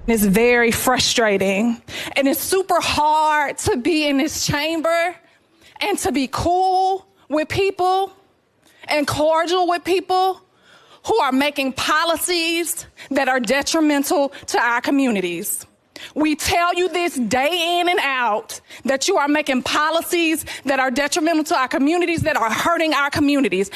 It's very frustrating, and it's super hard to be in this chamber and to be cool with people and cordial with people who are making policies that are detrimental to our communities. We tell you this day in and out, that you are making policies that are detrimental to our communities, that are hurting our communities.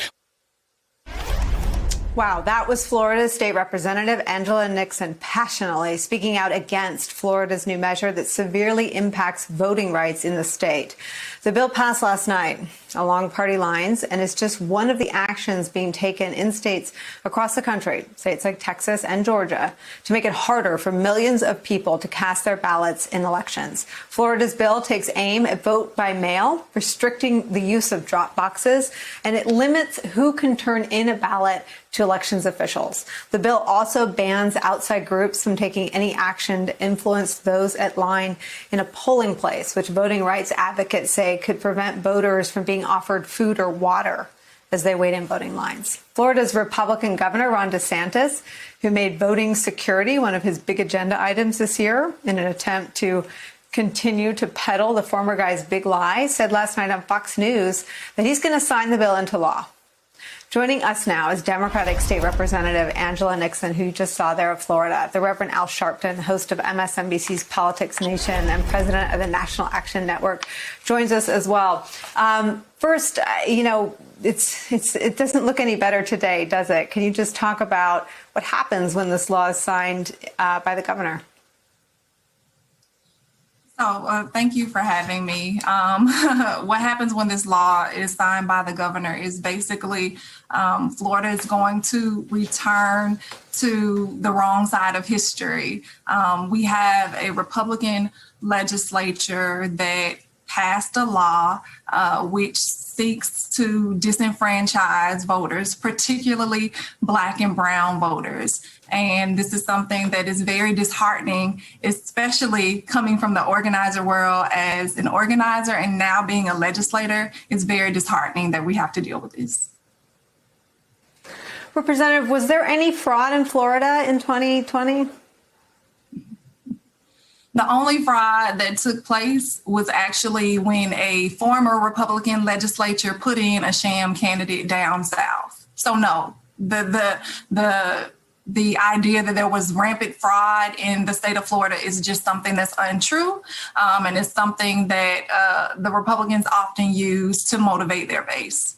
Wow, that was Florida State Representative Angela Nixon passionately speaking out against Florida's new measure that severely impacts voting rights in the state. The bill passed last night along party lines and is just one of the actions being taken in states across the country, states like Texas and Georgia, to make it harder for millions of people to cast their ballots in elections. Florida's bill takes aim at vote by mail, restricting the use of drop boxes, and it limits who can turn in a ballot to elections officials. The bill also bans outside groups from taking any action to influence those at line in a polling place, which voting rights advocates say could prevent voters from being offered food or water as they wait in voting lines. Florida's Republican Governor Ron DeSantis, who made voting security one of his big agenda items this year in an attempt to continue to peddle the former guy's big lie, said last night on Fox News that he's going to sign the bill into law. Joining us now is Democratic State Representative Angela Nixon, who you just saw there of Florida, the Reverend Al Sharpton, host of MSNBC's Politics Nation and president of the National Action Network, joins us as well. First, it doesn't look any better today, does it? Can you just talk about what happens when this law is signed by the governor? So thank you for having me. What happens when this law is signed by the governor is basically Florida is going to return to the wrong side of history. We have a Republican legislature that passed a law which seeks to disenfranchise voters, particularly Black and brown voters. And this is something that is very disheartening, especially coming from the organizer world. As an organizer and now being a legislator, it's very disheartening that we have to deal with this. Representative, was there any fraud in Florida in 2020? The only fraud that took place was actually when a former Republican legislature put in a sham candidate down south. So no, the idea that there was rampant fraud in the state of Florida is just something that's untrue, and it's something that the Republicans often use to motivate their base.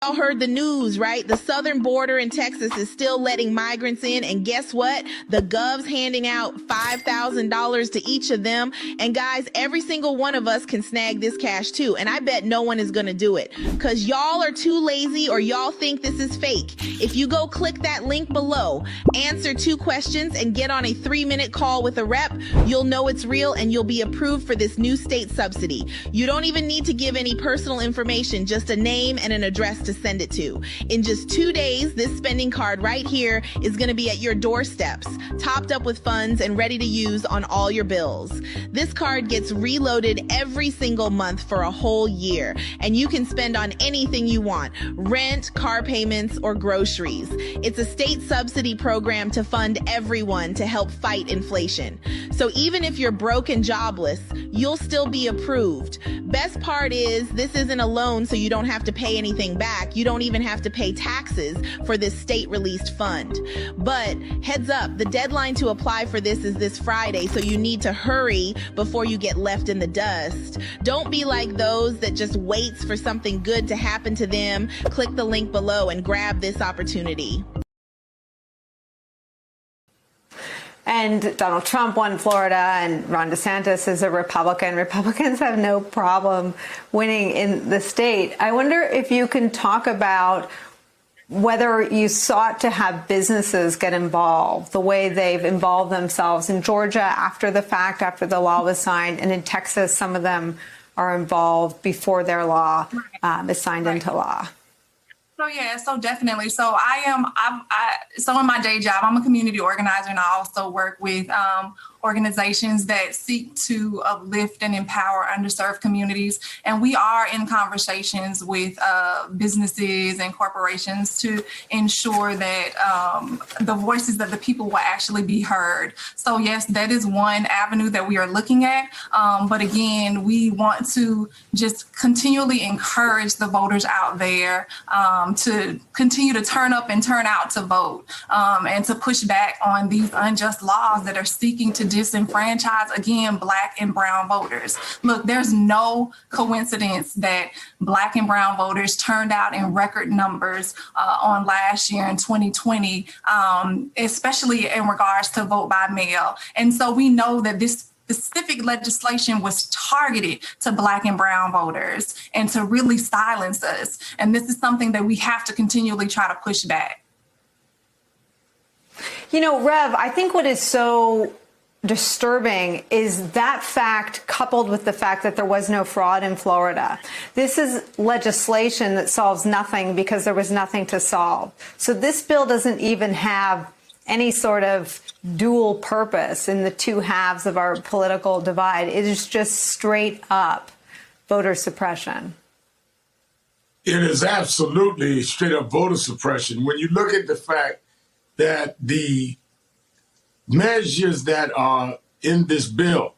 Y'all heard the news, right? The southern border in Texas is still letting migrants in, and guess what? The gov's handing out $5,000 to each of them. And guys, every single one of us can snag this cash too, and I bet no one is gonna do it because y'all are too lazy or y'all think this is fake. If you go click that link below, answer 2 questions, and get on a 3-minute call with a rep, you'll know it's real and you'll be approved for this new state subsidy. You don't even need to give any personal information, just a name and an address to send it to. In just 2 days, this spending card right here is going to be at your doorsteps, topped up with funds and ready to use on all your bills. This card gets reloaded every single month for a whole year, and you can spend on anything you want: rent, car payments, or groceries. It's a state subsidy program to fund everyone to help fight inflation. So even if you're broke and jobless, you'll still be approved. Best part is this isn't a loan, so you don't have to pay anything back. You don't even have to pay taxes for this state-released fund. But heads up, the deadline to apply for this is this Friday, so you need to hurry before you get left in the dust. Don't be like those that just waits for something good to happen to them. Click the link below and grab this opportunity. And Donald Trump won Florida, and Ron DeSantis is a Republican. Republicans have no problem winning in the state. I wonder if you can talk about whether you sought to have businesses get involved the way they've involved themselves in Georgia after the fact, after the law was signed, and in Texas, some of them are involved before their law is signed into law. So yeah, so definitely. So so in my day job, I'm a community organizer, and I also work with organizations that seek to uplift and empower underserved communities. And we are in conversations with businesses and corporations to ensure that the voices of the people will actually be heard. So yes, that is one avenue that we are looking at. But again, we want to just continually encourage the voters out there to continue to turn up and turn out to vote, and to push back on these unjust laws that are seeking to disenfranchise, again, Black and brown voters. Look, there's no coincidence that Black and brown voters turned out in record numbers on last year in 2020, especially in regards to vote by mail. And so we know that this specific legislation was targeted to Black and brown voters and to really silence us. And this is something that we have to continually try to push back. You know, Rev, I think what is so disturbing is that fact coupled with the fact that there was no fraud in Florida. This is legislation that solves nothing because there was nothing to solve. So this bill doesn't even have any sort of dual purpose in the two halves of our political divide. It is just straight up voter suppression. It is absolutely straight up voter suppression. When you look at the fact that the measures that are in this bill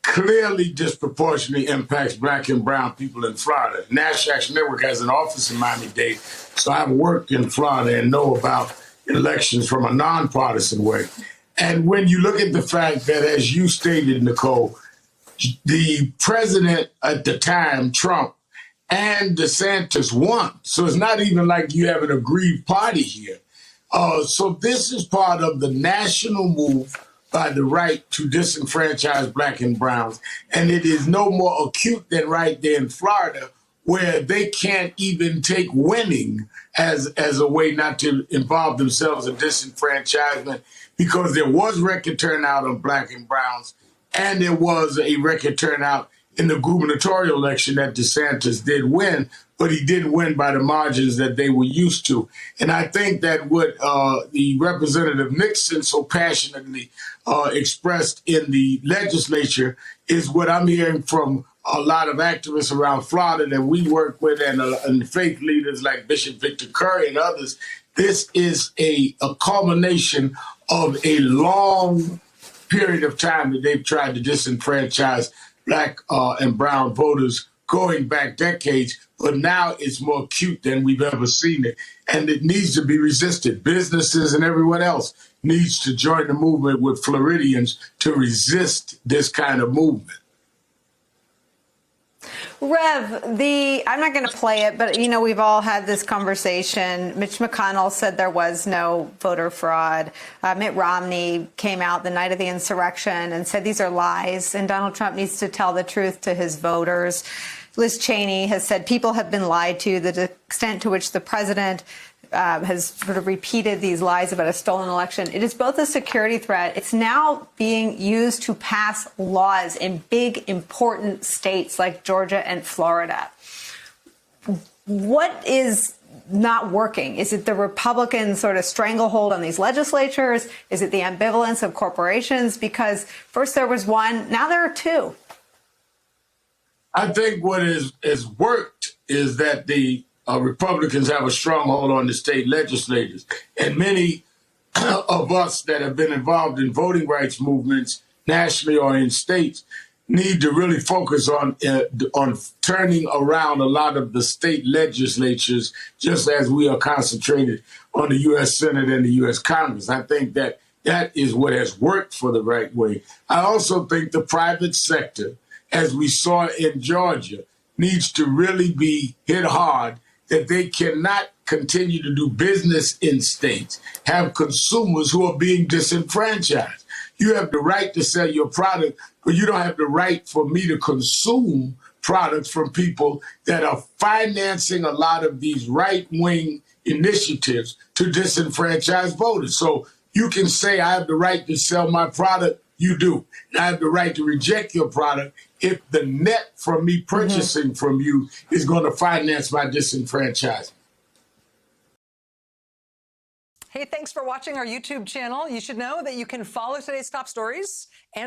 clearly disproportionately impacts Black and brown people in Florida. National Action Network has an office in Miami-Dade, so I've worked in Florida and know about elections from a nonpartisan way. And when you look at the fact that, as you stated, Nicole, the president at the time, Trump, and DeSantis won. So it's not even like you have an aggrieved party here. So this is part of the national move by the right to disenfranchise Black and browns. And it is no more acute than right there in Florida, where they can't even take winning as a way not to involve themselves in disenfranchisement, because there was record turnout of Black and browns, and there was a record turnout in the gubernatorial election that DeSantis did win, but he didn't win by the margins that they were used to. And I think that what the Representative Nixon so passionately expressed in the legislature is what I'm hearing from a lot of activists around Florida that we work with, and faith leaders like Bishop Victor Curry and others. This is a culmination of a long period of time that they've tried to disenfranchise Black and brown voters going back decades, but now it's more acute than we've ever seen it. And it needs to be resisted. Businesses and everyone else needs to join the movement with Floridians to resist this kind of movement. Rev, I'm not going to play it, but, you know, we've all had this conversation. Mitch McConnell said there was no voter fraud. Mitt Romney came out the night of the insurrection and said these are lies, and Donald Trump needs to tell the truth to his voters. Liz Cheney has said people have been lied to. The extent to which the president has sort of repeated these lies about a stolen election. It is both a security threat. It's now being used to pass laws in big, important states like Georgia and Florida. What is not working? Is it the Republican sort of stranglehold on these legislatures? Is it the ambivalence of corporations? Because first there was one, now there are two. I think what has worked is that the Republicans have a stronghold on the state legislators. And many of us that have been involved in voting rights movements nationally or in states need to really focus on turning around a lot of the state legislatures, just as we are concentrated on the U.S. Senate and the U.S. Congress. I think that is what has worked for the right wing. I also think the private sector, as we saw in Georgia, needs to really be hit hard, that they cannot continue to do business in states, have consumers who are being disenfranchised. You have the right to sell your product, but you don't have the right for me to consume products from people that are financing a lot of these right-wing initiatives to disenfranchise voters. So you can say I have the right to sell my product, you do. And I have the right to reject your product if the net from me purchasing from you is going to finance my disenfranchisement. Hey, thanks for watching our YouTube channel. You should know that you can follow today's top stories